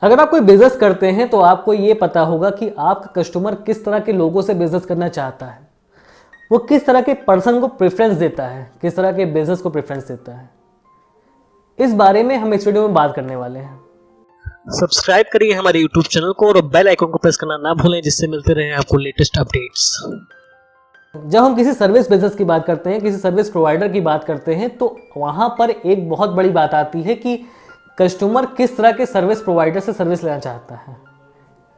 अगर आप कोई बिजनेस करते हैं तो आपको ये पता होगा कि आपका कस्टमर किस तरह के लोगों से बिजनेस करना चाहता है, वो किस तरह के पर्सन को प्रेफरेंस देता है, किस तरह के बिजनेस को प्रेफरेंस देता है। इस बारे में हम इस वीडियो में बात करने वाले हैं। सब्सक्राइब करिए हमारे यूट्यूब चैनल को और बेल आइकन को प्रेस करना ना भूलें, जिससे मिलते रहे आपको लेटेस्ट अपडेट्स। जब हम किसी सर्विस बिजनेस की बात करते हैं, किसी सर्विस प्रोवाइडर की बात करते हैं, तो वहाँ पर एक बहुत बड़ी बात आती है कि कस्टमर किस तरह के सर्विस प्रोवाइडर से सर्विस लेना चाहता है,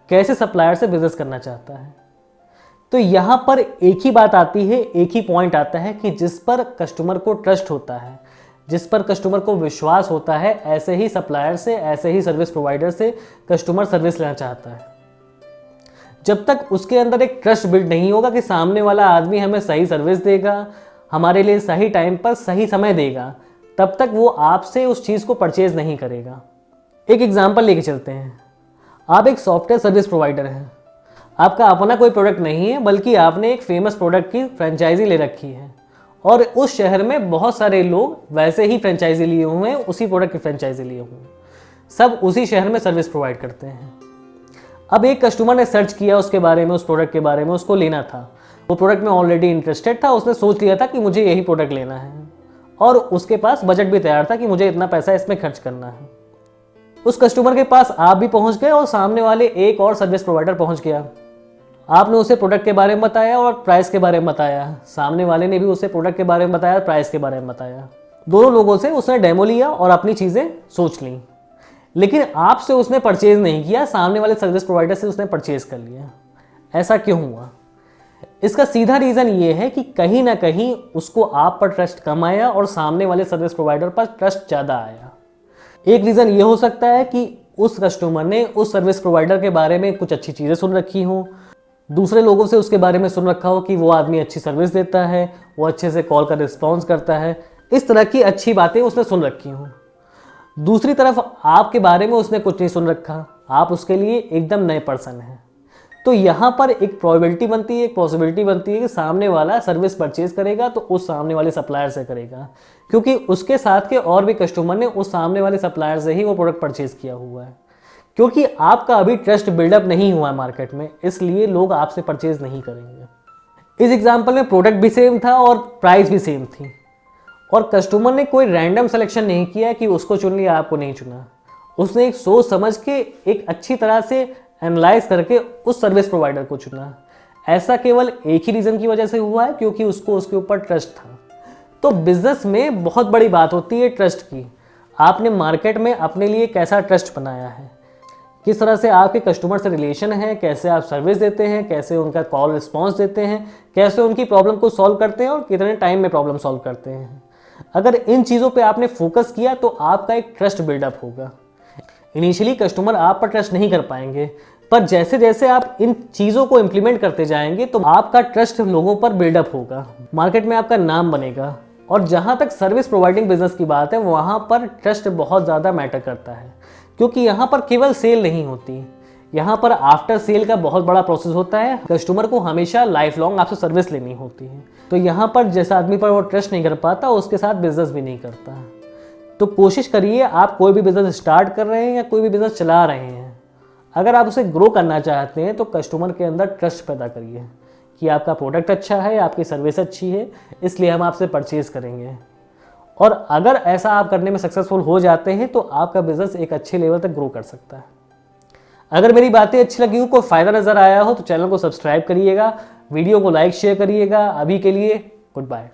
कैसे सप्लायर से बिजनेस करना चाहता है। तो यहाँ पर एक ही बात आती है, एक ही पॉइंट आता है कि जिस पर कस्टमर को ट्रस्ट होता है, जिस पर कस्टमर को विश्वास होता है, ऐसे ही सप्लायर से, ऐसे ही सर्विस प्रोवाइडर से कस्टमर सर्विस लेना चाहता है। जब तक उसके अंदर एक ट्रस्ट बिल्ड नहीं होगा कि सामने वाला आदमी हमें सही सर्विस देगा, हमारे लिए सही टाइम पर सही समय देगा, तब तक वो आपसे उस चीज़ को परचेज नहीं करेगा। एक एग्जांपल लेके चलते हैं। आप एक सॉफ्टवेयर सर्विस प्रोवाइडर हैं, आपका अपना कोई प्रोडक्ट नहीं है, बल्कि आपने एक फेमस प्रोडक्ट की फ्रेंचाइजी ले रखी है और उस शहर में बहुत सारे लोग वैसे ही फ्रेंचाइजी लिए हुए हैं, उसी प्रोडक्ट की फ्रेंचाइजी लिए हुए हैं, सब उसी शहर में सर्विस प्रोवाइड करते हैं। अब एक कस्टमर ने सर्च किया उसके बारे में, उस प्रोडक्ट के बारे में, उसको लेना था, वो प्रोडक्ट में ऑलरेडी इंटरेस्टेड था, उसने सोच लिया था कि मुझे यही प्रोडक्ट लेना है और उसके पास बजट भी तैयार था कि मुझे इतना पैसा इसमें खर्च करना है। उस कस्टमर के पास आप भी पहुंच गए और सामने वाले एक और सर्विस प्रोवाइडर पहुंच गया। आपने उसे प्रोडक्ट के बारे में बताया और प्राइस के बारे में बताया, सामने वाले ने भी उसे प्रोडक्ट के बारे में बताया, प्राइस के बारे में बताया। दोनों लोगों से उसने डेमो लिया और अपनी चीज़ें सोच लीं, लेकिन आपसे उसने परचेज नहीं किया, सामने वाले सर्विस प्रोवाइडर से उसने परचेज कर लिया। ऐसा क्यों हुआ? इसका सीधा रीज़न ये है कि कहीं ना कहीं उसको आप पर ट्रस्ट कम आया और सामने वाले सर्विस प्रोवाइडर पर ट्रस्ट ज़्यादा आया। एक रीज़न ये हो सकता है कि उस कस्टमर ने उस सर्विस प्रोवाइडर के बारे में कुछ अच्छी चीज़ें सुन रखी हों, दूसरे लोगों से उसके बारे में सुन रखा हो कि वो आदमी अच्छी सर्विस देता है, वो अच्छे से कॉल का रिस्पॉन्स करता है, इस तरह की अच्छी बातें उसने सुन रखी हों। दूसरी तरफ आपके बारे में उसने कुछ नहीं सुन रखा, आप उसके लिए एकदम नए पर्सन हैं। तो यहाँ पर एक प्रोबेबिलिटी बनती है, एक पॉसिबिलिटी बनती है कि सामने वाला सर्विस परचेज करेगा तो उस सामने वाले सप्लायर से करेगा, क्योंकि उसके साथ के और भी कस्टमर ने उस सामने वाले सप्लायर से ही वो प्रोडक्ट परचेज किया हुआ है। क्योंकि आपका अभी ट्रस्ट बिल्डअप नहीं हुआ है मार्केट में, इसलिए लोग आपसे परचेज नहीं करेंगे। इस एग्जाम्पल में प्रोडक्ट भी सेम था और प्राइस भी सेम थी और कस्टमर ने कोई रैंडम सिलेक्शन नहीं किया कि उसको चुन लिया, आपको नहीं चुना। उसने एक सोच समझ के, एक अच्छी तरह से एनालाइज करके उस सर्विस प्रोवाइडर को चुना। ऐसा केवल एक ही रीज़न की वजह से हुआ है, क्योंकि उसको उसके ऊपर ट्रस्ट था। तो बिजनेस में बहुत बड़ी बात होती है ट्रस्ट की। आपने मार्केट में अपने लिए कैसा ट्रस्ट बनाया है, किस तरह से आपके कस्टमर से रिलेशन है, कैसे आप सर्विस देते हैं, कैसे उनका कॉल रिस्पॉन्स देते हैं, कैसे उनकी प्रॉब्लम को सॉल्व करते हैं और कितने टाइम में प्रॉब्लम सॉल्व करते हैं। अगर इन चीज़ों पे आपने फोकस किया तो आपका एक ट्रस्ट बिल्डअप होगा। इनिशियली कस्टमर आप पर ट्रस्ट नहीं कर पाएंगे, पर जैसे जैसे आप इन चीज़ों को इम्प्लीमेंट करते जाएंगे तो आपका ट्रस्ट लोगों पर बिल्डअप होगा, मार्केट में आपका नाम बनेगा। और जहाँ तक सर्विस प्रोवाइडिंग बिजनेस की बात है, वहाँ पर ट्रस्ट बहुत ज़्यादा मैटर करता है, क्योंकि यहाँ पर केवल सेल नहीं होती, यहाँ पर आफ्टर सेल का बहुत बड़ा प्रोसेस होता है। कस्टमर को हमेशा लाइफ लॉन्ग आपसे सर्विस लेनी होती है। तो यहाँ पर जिस आदमी पर वो ट्रस्ट नहीं कर पाता, उसके साथ बिजनेस भी नहीं करता। तो कोशिश करिए, आप कोई भी बिजनेस स्टार्ट कर रहे हैं या कोई भी बिजनेस चला रहे हैं, अगर आप उसे ग्रो करना चाहते हैं तो कस्टमर के अंदर ट्रस्ट पैदा करिए कि आपका प्रोडक्ट अच्छा है, आपकी सर्विस अच्छी है, इसलिए हम आपसे परचेज करेंगे। और अगर ऐसा आप करने में सक्सेसफुल हो जाते हैं तो आपका बिजनेस एक अच्छे लेवल तक ग्रो कर सकता है। अगर मेरी बातें अच्छी लगी हो, कोई फ़ायदा नज़र आया हो, तो चैनल को सब्सक्राइब करिएगा, वीडियो को लाइक शेयर करिएगा। अभी के लिए गुड बाय।